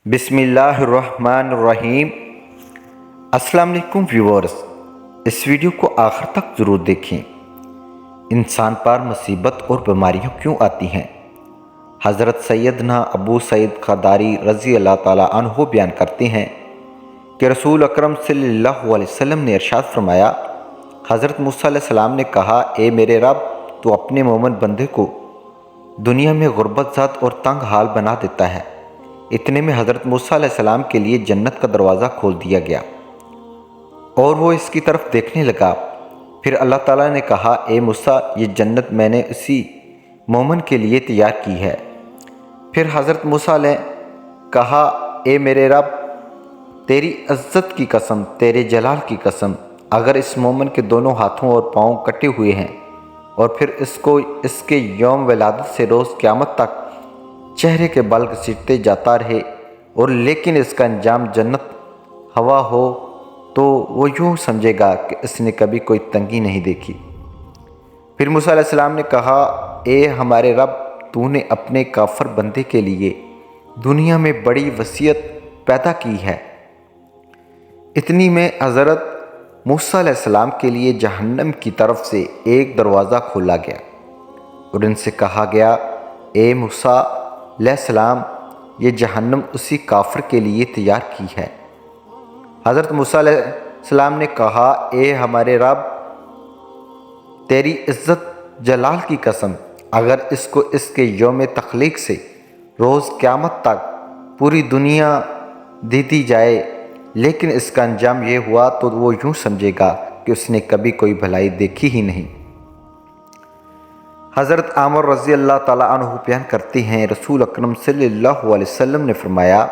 बिस्मिल्लाहिर्रहमानिर्रहीम। अस्सलाम वालेकुम व्यूअर्स, इस वीडियो को आखिर तक ज़रूर देखें। इंसान पर मुसीबत और बीमारियां क्यों आती हैं? हज़रत सैयदना अबू सईद ख़दारी रज़ी अल्लाह ताला अन्हु बयान करते हैं कि रसूल अकरम सल्लल्लाहु अलैहि वसल्लम ने इरशाद फरमाया, हज़रत मूसा अलैहिस्सलाम ने कहा, ए मेरे रब, तो अपने मोमिन बंदे को दुनिया में गुर्बत ज़द और तंग हाल बना देता है। इतने में हज़रत मूसा अलैहिस्सलाम के लिए जन्नत का दरवाज़ा खोल दिया गया और वो इसकी तरफ देखने लगा। फिर अल्लाह ताला ने कहा, ए मूसा, ये जन्नत मैंने उसी मोमिन के लिए तैयार की है। फिर हज़रत मूसा ने कहा, ए मेरे रब, तेरी इज़्ज़त की कसम, तेरे जलाल की कसम, अगर इस मोमिन के दोनों हाथों और पाँव कटे हुए हैं और फिर इसको इसके यौम विलादत से रोज़ क़यामत तक चेहरे के बाल घसीटते जाता रहे और लेकिन इसका अंजाम जन्नत हवा हो, तो वो यूँ समझेगा कि इसने कभी कोई तंगी नहीं देखी। फिर मूसा अलैहिस्सलाम ने कहा, ए हमारे रब, तूने अपने काफर बंदे के लिए दुनिया में बड़ी वसीयत पैदा की है। इतनी में हज़रत मूसा अलैहिस्सलाम के लिए जहन्नम की तरफ से एक दरवाज़ा खोला गया और इनसे कहा गया, ए मूसा अलैहिस्सलाम, ये जहन्नम उसी काफिर के लिए तैयार की है। हज़रत मूसा अलैहिस्सलाम ने कहा, ए हमारे रब, तेरी इज़्ज़त जलाल की कसम, अगर इसको इसके यौम तख्लीक से रोज़ क़यामत तक पूरी दुनिया दे दी जाए, लेकिन इसका अंजाम ये हुआ, तो वो यूँ समझेगा कि उसने कभी कोई भलाई देखी ही नहीं। हज़रत आमर रज़ी अल्लाह ताला अन्हु बयान करते हैं, रसूल अकरम सल्लल्लाहु अलैहि वसल्लम ने फरमाया,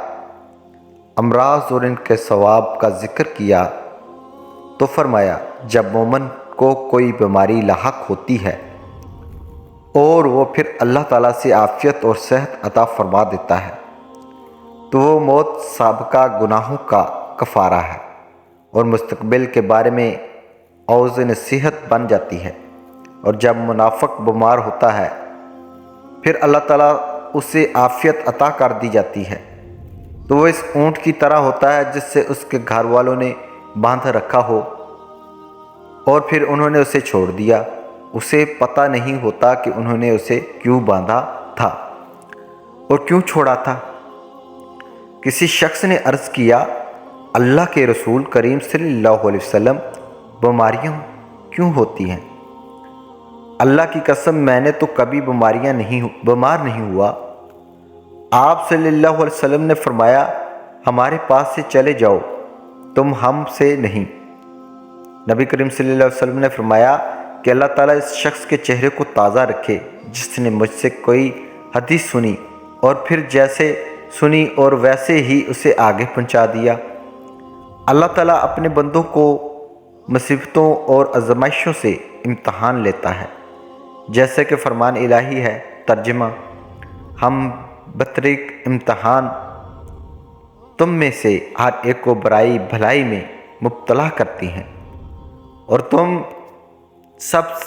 अमराज और इनके सवाब का जिक्र किया तो फरमाया, जब मोमिन को कोई बीमारी लाहक होती है और वो फिर अल्लाह ताला से आफ़ियत और सेहत अता फरमा देता है, तो वो मौत साबिक़ा गुनाहों का कफ़ारा है और मुस्तक़बिल के बारे में औज़ नसीहत बन जाती है। और जब मुनाफ़िक बीमार होता है, फिर अल्लाह ताला उसे आफ़ियत अता कर दी जाती है, तो वो इस ऊँट की तरह होता है जिससे उसके घर वालों ने बांध रखा हो और फिर उन्होंने उसे छोड़ दिया। उसे पता नहीं होता कि उन्होंने उसे क्यों बांधा था और क्यों छोड़ा था। किसी शख्स ने अर्ज़ किया, अल्लाह के रसूल करीम सल्लल्लाहु अलैहि वसल्लम, बीमारियाँ क्यों होती हैं? अल्लाह की कसम, मैंने तो कभी बीमार नहीं हुआ। आप सल्लल्लाहु अलैहि वसल्लम ने फरमाया, हमारे पास से चले जाओ, तुम हमसे नहीं। नबी करीम सल्लल्लाहु अलैहि वसल्लम ने फरमाया कि अल्लाह ताला इस शख्स के चेहरे को ताज़ा रखे जिसने मुझसे कोई हदीस सुनी और फिर जैसे सुनी और वैसे ही उसे आगे पहुंचा दिया। अल्लाह ताला अपने बंदों को मुसीबतों और आज़माइशों से इम्तहान लेता है, जैसे कि फरमान इलाही है। तर्जुमा, हम बतरीक इम्तहान तुम में से हर एक को बुराई भलाई में मुब्तला करती हैं और तुम सब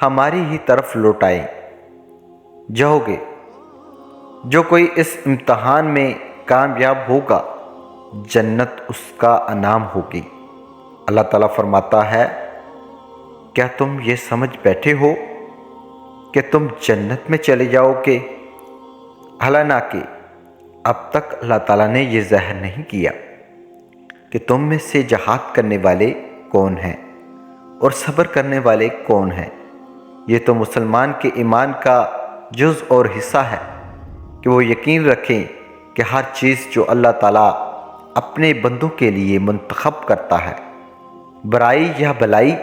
हमारी ही तरफ लौटाए जाओगे। जो कोई इस इम्तहान में कामयाब होगा, जन्नत उसका इनाम होगी। अल्लाह ताला फरमाता है, क्या तुम ये समझ बैठे हो कि तुम जन्नत में चले जाओगे? हालांकि अब तक अल्लाह ताला ने यह ज़ाहिर नहीं किया कि तुम में से जहाद करने वाले कौन हैं और सब्र करने वाले कौन हैं। ये तो मुसलमान के ईमान का जुज़ और हिस्सा है कि वो यकीन रखें कि हर चीज़ जो अल्लाह ताला अपने बंदों के लिए मुंतखब करता है, बुराई या भलाई,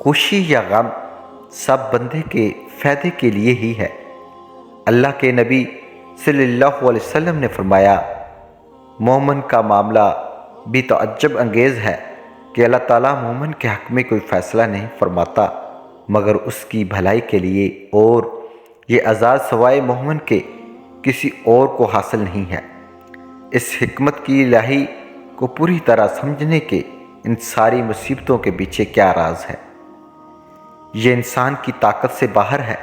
खुशी या गम, सब बंदे के फ़ायदे के लिए ही है। अल्लाह के नबी सल्लल्लाहु अलैहि वसल्लम ने फरमाया, मोमिन का मामला भी तअज्जुब अंगेज़ है कि अल्लाह ताला मोमिन के हक़ में कोई फ़ैसला नहीं फरमाता मगर उसकी भलाई के लिए, और ये आज़ाद सवाए मोमिन के किसी और को हासिल नहीं है। इस हिकमत की इलाही को पूरी तरह समझने के इन सारी मुसीबतों के पीछे क्या राज है, ये इंसान की ताकत से बाहर है,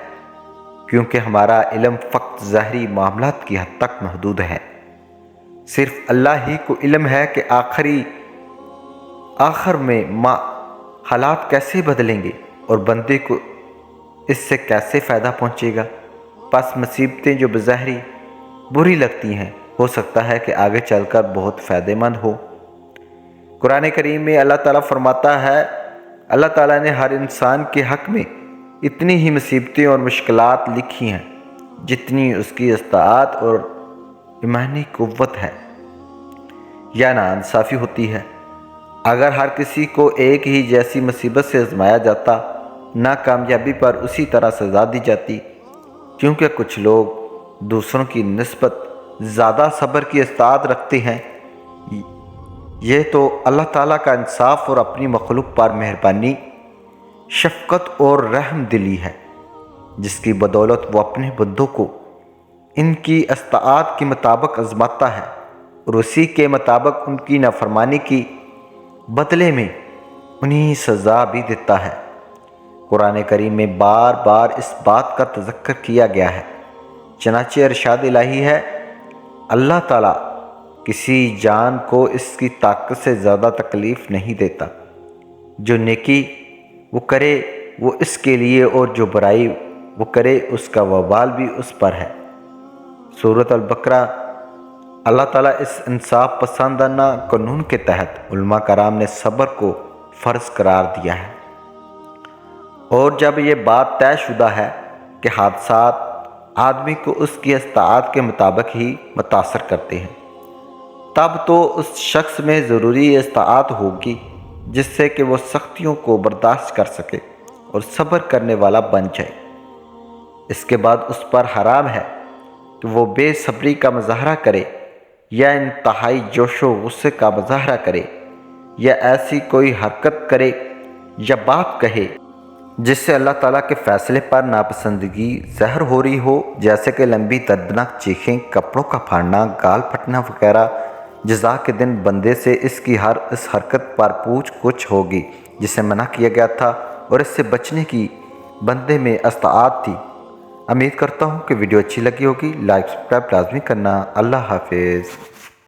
क्योंकि हमारा इल्म फ़क़्त ज़ाहरी मामलात की हद तक महदूद है। صرف اللہ ہی کو علم ہے کہ آخر میں حالات کیسے بدلیں گے اور بندے کو اس سے کیسے فائدہ پہنچے گا۔ پس مصیبتیں جو بظاہر بری لگتی ہیں ہو سکتا ہے کہ آگے چل کر بہت فائدہ مند ہو۔ قرآن کریم میں اللہ تعالیٰ فرماتا ہے، اللہ تعالیٰ نے ہر انسان کے حق میں اتنی ہی مصیبتیں اور مشکلات لکھی ہیں جتنی اس کی استطاعت اور ایمانی قوت ہے یا ناانصافی ہوتی ہے۔ اگر ہر کسی کو ایک ہی جیسی مصیبت سے آزمایا جاتا، ناکامیابی پر اسی طرح سزا دی جاتی، کیونکہ کچھ لوگ دوسروں کی نسبت زیادہ صبر کی استطاعت رکھتے ہیں۔ یہ تو اللہ تعالیٰ کا انصاف اور اپنی مخلوق پر مہربانی، شفقت اور رحم دلی ہے، جس کی بدولت وہ اپنے بندوں کو ان کی استطاعت کے مطابق آزماتا ہے اور اسی کے مطابق ان کی نافرمانی کی بدلے میں انہیں سزا بھی دیتا ہے۔ قرآن کریم میں بار بار اس بات کا تذکر کیا گیا ہے، چنانچہ ارشاد الہی ہے، اللہ تعالیٰ کسی جان کو اس کی طاقت سے زیادہ تکلیف نہیں دیتا۔ جو نیکی وہ کرے وہ اس کے لیے اور جو برائی وہ کرے اس کا وبال بھی اس پر ہے۔ سورۃ البقرہ۔ اللہ تعالیٰ اس انصاف پسندانہ قانون کے تحت علماء کرام نے صبر کو فرض قرار دیا ہے، اور جب یہ بات طے شدہ ہے کہ حادثات آدمی کو اس کی استطاعت کے مطابق ہی متاثر کرتے ہیں، تب تو اس شخص میں ضروری استطاعت ہوگی جس سے کہ وہ سختیوں کو برداشت کر سکے اور صبر کرنے والا بن جائے۔ اس کے بعد اس پر حرام ہے کہ وہ بے صبری کا مظاہرہ کرے یا انتہائی جوش و غصے کا مظاہرہ کرے یا ایسی کوئی حرکت کرے یا بات کہے جس سے اللہ تعالیٰ کے فیصلے پر ناپسندگی ظاہر ہو رہی ہو، جیسے کہ لمبی دردناک چیخیں، کپڑوں کا پھاڑنا، گال پھٹنا وغیرہ۔ جزا کے دن بندے سے اس کی اس حرکت پر پوچھ گچھ ہوگی جسے منع کیا گیا تھا، اور اس سے بچنے کی بندے میں استطاعت تھی۔ امید کرتا ہوں کہ ویڈیو اچھی لگی ہوگی۔ لائک سبسکرائب لازمی کرنا۔ اللہ حافظ۔